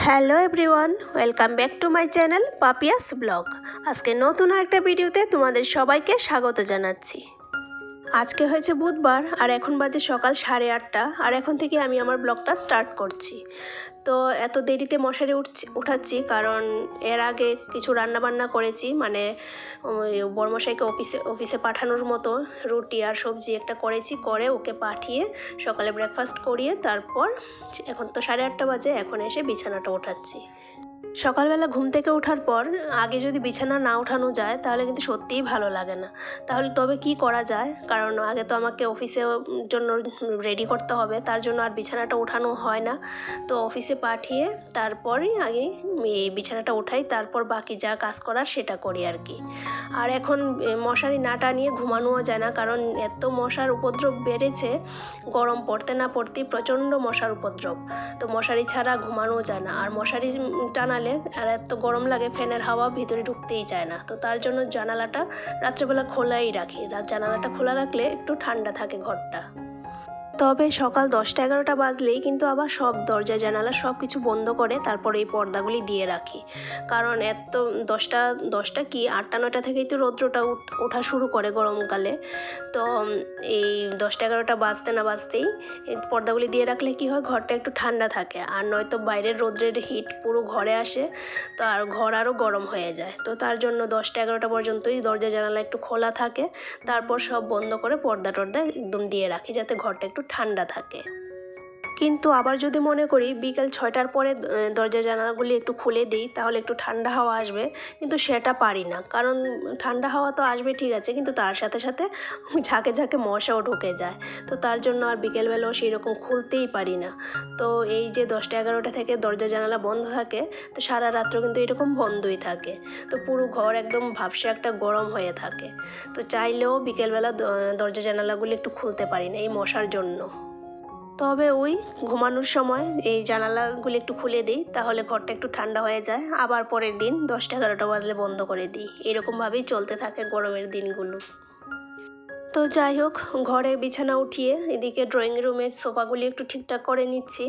Hello everyone, welcome back to my channel Papiya's blog. আজকে নতুন একটা ভিডিওতে তোমাদের সবাইকে স্বাগত জানাচ্ছি। আজকে হয়েছে বুধবার আর এখন বাজে সকাল 8:30, আর এখন থেকে আমি আমার ব্লগটা স্টার্ট করছি। তো এত দেরিতে মশারি উঠাচ্ছি কারণ এর আগে কিছু রান্না বান্না করেছি, মানে বড়মশাইকে অফিসে পাঠানোর মতো রুটি আর সবজি একটা করেছি, করে ওকে পাঠিয়ে সকালে ব্রেকফাস্ট করিয়ে তারপর এখন তো 8:30 বাজে, এখন এসে বিছানাটা ওঠাচ্ছি। সকালবেলা ঘুম থেকে ওঠার পর আগে যদি বিছানা না ওঠানো যায় তাহলে কিন্তু সত্যিই ভালো লাগে না। তাহলে তবে কি করা যায়, কারণ আগে তো আমাকে অফিসের জন্য রেডি করতে হবে, তার জন্য আর বিছানাটা ওঠানো হয় না। তো অফিসে পাঠিয়ে তারপরেই আগে এই বিছানাটা ওঠাই, তারপর বাকি যা কাজ করার সেটা করি আর কি। আর এখন মশারি না টানিয়ে ঘুমানোও যায় না, কারণ এত মশার উপদ্রব বেড়েছে। গরম পড়তে না পড়তেই প্রচণ্ড মশার উপদ্রব। তো মশারি ছাড়া ঘুমানোও যায় না, আর মশারি টানালে আর এত গরম লাগে, ফ্যানের হাওয়া ভিতরে ঢুকতেই চায় না। তো তার জন্য জানালাটা রাত্রেবেলা খোলাই রাখি, জানালাটা খোলা রাখলে একটু ঠান্ডা থাকে ঘরটা। তবে সকাল 10টা-11টা বাজলেই কিন্তু আবার সব দরজা জানালা সব কিছু বন্ধ করে তারপরে এই পর্দাগুলি দিয়ে রাখি, কারণ এত 10টা কি 8টা-9টা থেকেই তো রৌদ্রটা ওঠা শুরু করে গরমকালে। তো এই 10টা-11টা বাজতে না বাজতেই এই পর্দাগুলি দিয়ে রাখলে কি হয়, ঘরটা একটু ঠান্ডা থাকে, আর নয়তো বাইরের রৌদ্রের হিট পুরো ঘরে আসে, তো আর ঘর আরও গরম হয়ে যায়। তো তার জন্য 10টা-11টা পর্যন্তই দরজা জানালা একটু খোলা থাকে, তারপর সব বন্ধ করে পর্দা টর্দা একদম দিয়ে রাখি যাতে ঘরটা একটু ঠান্ডা থাকে। কিন্তু আবার যদি মনে করি বিকেল 6টার পরে দরজা জানালাগুলি একটু খুলে দিই তাহলে একটু ঠান্ডা হাওয়া আসবে, কিন্তু সেটা পারি না, কারণ ঠান্ডা হাওয়া তো আসবে ঠিক আছে, কিন্তু তার সাথে সাথে ঝাঁকে ঝাঁকে মশাও ঢুকে যায়। তো তার জন্য আর বিকেলবেলাও সেই রকম খুলতেই পারি না। তো এই যে 10টা-11টা থেকে দরজা জানালা বন্ধ থাকে, তো সারা রাত্র কিন্তু এরকম বন্ধই থাকে। তো পুরো ঘর একদম ভাবসে একটা গরম হয়ে থাকে। তো চাইলেও বিকেলবেলা দরজা জানালাগুলি একটু খুলতে পারি না এই মশার জন্য। তবে ওই ঘুমানোর সময় এই জানালাগুলি একটু খুলে দিই, তাহলে ঘরটা একটু ঠান্ডা হয়ে যায়, আবার পরের দিন 10টা-11টা বাজলে বন্ধ করে দিই। এরকমভাবেই চলতে থাকে গরমের দিনগুলো। তো যাই হোক, ঘরে বিছানা উঠিয়ে এদিকে ড্রয়িং রুমের সোফাগুলি একটু ঠিকঠাক করে নিচ্ছি।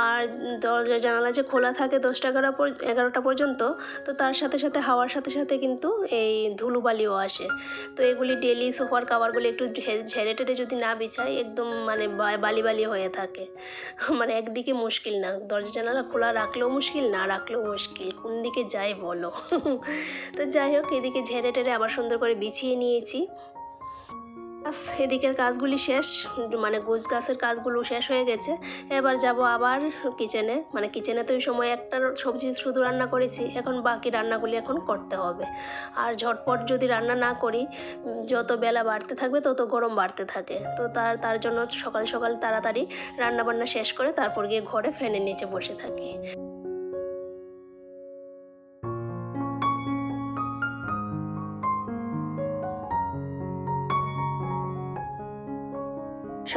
আর দরজা জানালা যে খোলা থাকে 10টা-11টা পর্যন্ত, তো তার সাথে সাথে হাওয়ার সাথে সাথে কিন্তু এই ধুলোবালিও আসে। তো এগুলি ডেলি সোফার কাভারগুলি একটু ঝেড়ে টেড়ে যদি না বিছাই একদম মানে বালি বালি হয়ে থাকে। মানে একদিকে মুশকিল না, দরজা জানালা খোলা রাখলেও মুশকিল, না রাখলেও মুশকিল, কোন দিকে যাই বলো। তো যাই হোক, এদিকে ঝেড়ে টেড়ে আবার সুন্দর করে বিছিয়ে নিয়েছি। এদিকের কাজগুলি শেষ, মানে গোছ গাছের কাজগুলো শেষ হয়ে গেছে। এবার যাব আবার কিচেনে, মানে কিচেনে তো ওই সময় একটা সবজি শুধু রান্না করেছি, এখন বাকি রান্নাগুলি এখন করতে হবে। আর ঝটপট যদি রান্না না করি, যত বেলা বাড়তে থাকবে তত গরম বাড়তে থাকে। তো তার জন্য সকাল সকাল তাড়াতাড়ি রান্না বান্না শেষ করে তারপর গিয়ে ঘরে ফ্যানের নিচে বসে থাকি।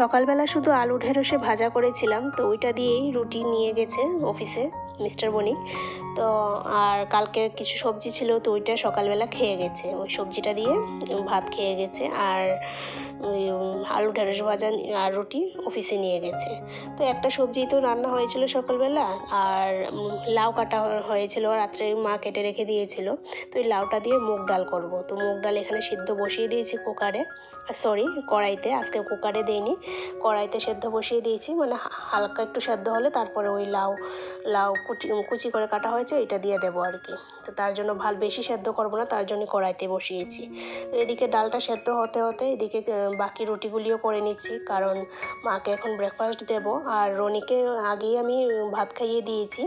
সকালবেলা শুধু আলু ঢেঁড়সে ভাজা করেছিলাম, তো ওইটা দিয়েই রুটি নিয়ে গেছে অফিসে মিস্টার বণিক। তো আর কালকে কিছু সবজি ছিল, তো ওইটা সকালবেলা খেয়ে গেছে, ওই সবজিটা দিয়ে ভাত খেয়ে গেছে। আর ওই আলু ঢেঁড়স ভাজা আর রুটি অফিসে নিয়ে গেছে। তো একটা সবজি তো রান্না হয়েছিল সকালবেলা, আর লাউ কাটা হয়েছিল, রাত্রে মা কেটে রেখে দিয়েছিল। তো ওই লাউটা দিয়ে মুগ ডাল করব। তো মুগ ডাল এখানে সিদ্ধ বসিয়ে দিয়েছি কুকারে, সরি কড়াইতে, আজকে কুকারে দেইনি, কড়াইতে সেদ্ধ বসিয়ে দিয়েছি, মানে হালকা একটু সেদ্ধ হলে তারপরে ওই লাউ কুচি করে কাটা হয়েছে এটা দিয়ে দেবো আর কি। তো তার জন্য বেশি সেদ্ধ করবো না, তার জন্য কড়াইতে বসিয়েছি। তো এদিকে ডালটা সেদ্ধ হতে হতে এদিকে বাকি রুটিগুলিও করে নিচ্ছি, কারণ মাকে এখন ব্রেকফাস্ট দেব। আর রনিকে আগেই আমি ভাত খাইয়ে দিয়েছি।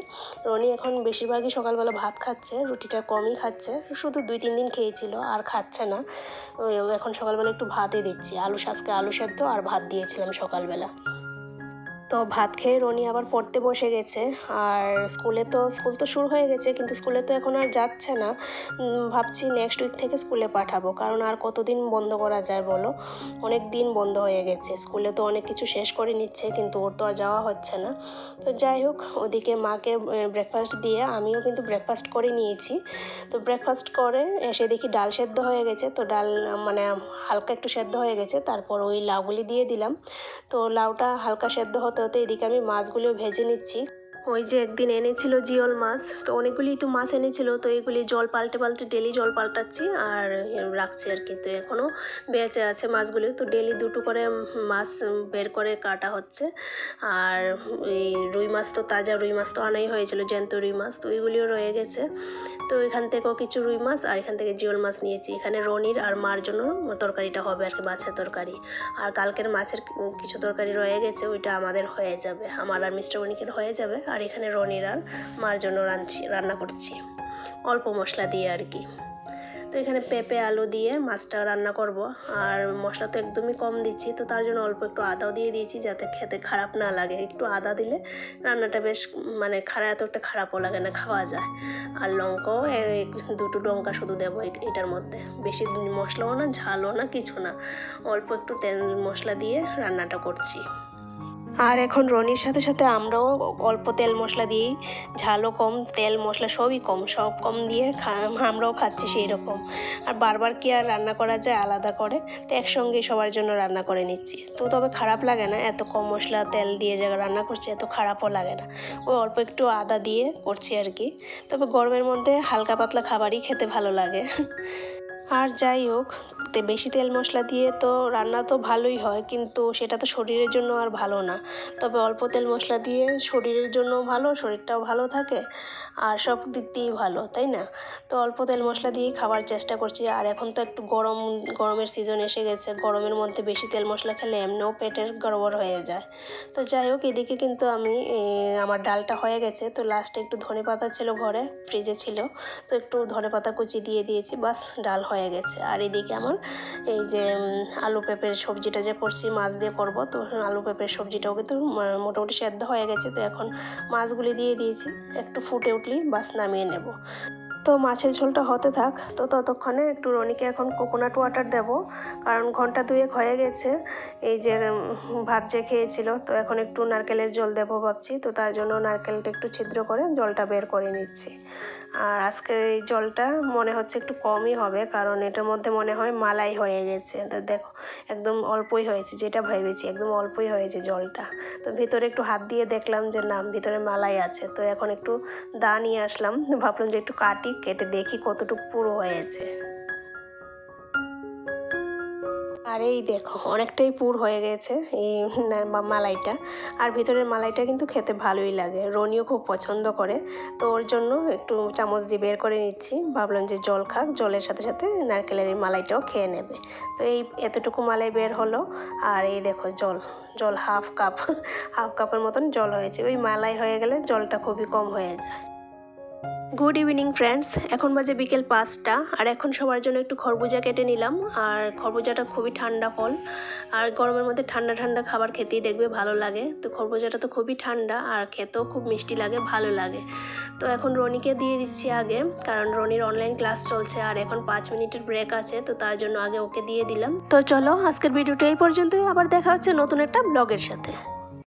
রনি এখন বেশিরভাগই সকালবেলা ভাত খাচ্ছে, রুটিটা কমই খাচ্ছে, শুধু 2-3 দিন খেয়েছিল আর খাচ্ছে না। এখন সকালবেলা একটু ভাতই দিচ্ছি, আজকে আলু সেদ্ধ আর ভাত দিয়েছিলাম সকালবেলা। তো ভাত খেয়ে রনি আবার পড়তে বসে গেছে। আর স্কুল তো শুরু হয়ে গেছে, কিন্তু স্কুলে তো এখন আর যাচ্ছে না। ভাবছি নেক্সট উইক থেকে স্কুলে পাঠাবো, কারণ আর কতদিন বন্ধ করা যায় বলো, অনেক দিন বন্ধ হয়ে গেছে। স্কুলে তো অনেক কিছু শেষ করে নিচ্ছে, কিন্তু ওর তো আর যাওয়া হচ্ছে না। তো যাই হোক, ওদিকে মাকে ব্রেকফাস্ট দিয়ে আমিও কিন্তু ব্রেকফাস্ট করে নিয়েছি। তো ব্রেকফাস্ট করে এসে দেখি ডাল সেদ্ধ হয়ে গেছে, তো ডাল মানে হালকা একটু সেদ্ধ হয়ে গেছে, তারপর ওই লাউগুলি দিয়ে দিলাম। তো লাউটা হালকা সেদ্ধ হতে হতে এদিকে আমি মাছগুলিও ভেজে নিচ্ছি। ওই যে একদিন এনেছিল জিওল মাছ, তো অনেকগুলি তো মাছ এনেছিল, তো এইগুলি জল পাল্টে পাল্টে ডেলি জল পাল্টাচ্ছি আর রাখছি আর কি। তো এখনও বেঁচে আছে মাছগুলি, তো ডেলি দুটো করে মাছ বের করে কাটা হচ্ছে। আর এই রুই মাছ তো তাজা রুই মাছ তো আনাই হয়েছিল, জ্যান্ত রুই মাছ, তো ওইগুলিও রয়ে গেছে। তো এখান থেকেও কিছু রুই মাছ আর এখান থেকে জিওল মাছ নিয়েছি। এখানে রনির আর মার জন্য তরকারিটা হবে আর কি, মাছের তরকারি। আর কালকের মাছের কিছু তরকারি রয়ে গেছে, ওইটা আমাদের হয়ে যাবে, আমার আর মিস্টার বনিকের হয়ে যাবে। আর এখানে রনির আর মার জন্য রান্না করছি অল্প মশলা দিয়ে আর কি। তো এখানে পেঁপে আলু দিয়ে মাছটা রান্না করব। আর মশলা তো একদমই কম দিচ্ছি, তো তার জন্য অল্প একটু আদাও দিয়ে দিয়েছি যাতে খেতে খারাপ না লাগে। একটু আদা দিলে রান্নাটা বেশ মানে এতটা খারাপও লাগে না, খাওয়া যায়। আর লঙ্কাও দুটো লঙ্কা শুধু দেবো এটার মধ্যে, বেশি মশলাও না ঝালও না কিছু না, অল্প একটু তেল মশলা দিয়ে রান্নাটা করছি। আর এখন রনির সাথে সাথে আমরাও অল্প তেল মশলা দিয়েই, ঝালও কম তেল মশলা সবই কম, সব কম দিয়ে আমরাও খাচ্ছি সেই রকম। আর বারবার কি আর রান্না করা যায় আলাদা করে, তো একসঙ্গেই সবার জন্য রান্না করে নিচ্ছি। তো তবে খারাপ লাগে না, এত কম মশলা তেল দিয়ে যা রান্না করছি এত খারাপও লাগে না। ওই অল্প একটু আদা দিয়ে করছি আর কি। তবে গরমের মধ্যে হালকা পাতলা খাবারই খেতে ভালো লাগে। আর যাই হোক, বেশি তেল মশলা দিয়ে তো রান্না তো ভালোই হয়, কিন্তু সেটা তো শরীরের জন্য আর ভালো না। তবে অল্প তেল মশলা দিয়ে শরীরের জন্য ভালো, শরীরটাও ভালো থাকে আর সব দিক দিয়েই ভালো, তাই না? তো অল্প তেল মশলা দিয়েই খাবার চেষ্টা করছি। আর এখন তো একটু গরমের সিজন এসে গেছে, গরমের মধ্যে বেশি তেল মশলা খেলে এমনিও পেটের গড়বড় হয়ে যায়। তো যাই হোক, এদিকে কিন্তু আমি আমার ডালটা হয়ে গেছে। তো লাস্টে একটু ধনেপাতা ছিল ঘরে, ফ্রিজে ছিল, তো একটু ধনেপাতা কুচি দিয়ে দিয়েছি, বাস ডাল হয়ে গেছে। আর এদিকে আমার এই যে আলু পেঁপের সবজিটা যে করছি, মাছ দিয়ে করব, তো আলু পেঁপের সবজিটাও কিন্তু মোটামুটি সেদ্ধ হয়ে গেছে। তো এখন মাছগুলি দিয়ে দিয়েছি, একটু ফুটে উঠলেই বাস নামিয়ে নেব। তো মাছের ঝোলটা হতে থাক, তো ততক্ষণে একটু রনিকে এখন কোকোনাট ওয়াটার দেব, কারণ ঘন্টা দুয়েক হয়ে গেছে এই যে ভাত যে খেয়েছিল। তো এখন একটু নারকেলের জল দেবো ভাবছি, তো তার জন্য নারকেলটা একটু ছিদ্র করে জলটা বের করে নিচ্ছি। আর আজকের এই জলটা মনে হচ্ছে একটু কমই হবে, কারণ এটার মধ্যে মনে হয় মালাই হয়ে গেছে। তো দেখো একদম অল্পই হয়েছে, যেটা ভেবেছি একদম অল্পই হয়েছে জলটা। তো ভিতরে একটু হাত দিয়ে দেখলাম যে না, ভিতরে মালাই আছে। তো এখন একটু দা নিয়ে আসলাম, ভাবলাম যে একটু কেটে দেখি কতটুকু পুরো হয়েছে। আর এই দেখো অনেকটাই পুর হয়ে গেছে এই মালাইটা। আর ভিতরের মালাইটা কিন্তু খেতে ভালোই লাগে, রনিও খুব পছন্দ করে। তো ওর জন্য একটু চামচ দিয়ে বের করে নিচ্ছি, ভাবলাম যে জল খাক, জলের সাথে সাথে নারকেলের এই মালাইটাও খেয়ে নেবে। তো এই এতটুকু মালাই বের হলো। আর এই দেখো জল হাফ কাপের মতন জল হয়েছে। ওই মালাই হয়ে গেলে জলটা খুবই কম হয়ে যায়। গুড ইভিনিং ফ্রেন্ডস, এখন বাজে বিকেল 5টা। আর এখন সবার জন্য একটু খরবুজা কেটে নিলাম। আর খরবুজাটা খুবই ঠান্ডা ফল, আর গরমের মধ্যে ঠান্ডা ঠান্ডা খাবার খেতেই দেখবে ভালো লাগে। তো খরবুজাটা তো খুবই ঠান্ডা আর খেতেও খুব মিষ্টি লাগে, ভালো লাগে। তো এখন রনিকে দিয়ে দিচ্ছি আগে, কারণ রনির অনলাইন ক্লাস চলছে আর এখন 5 মিনিটের ব্রেক আছে, তো তার জন্য আগে ওকে দিয়ে দিলাম। তো চলো আজকের ভিডিওটা এই পর্যন্তই, আবার দেখা হচ্ছে নতুন একটা ব্লগের সাথে।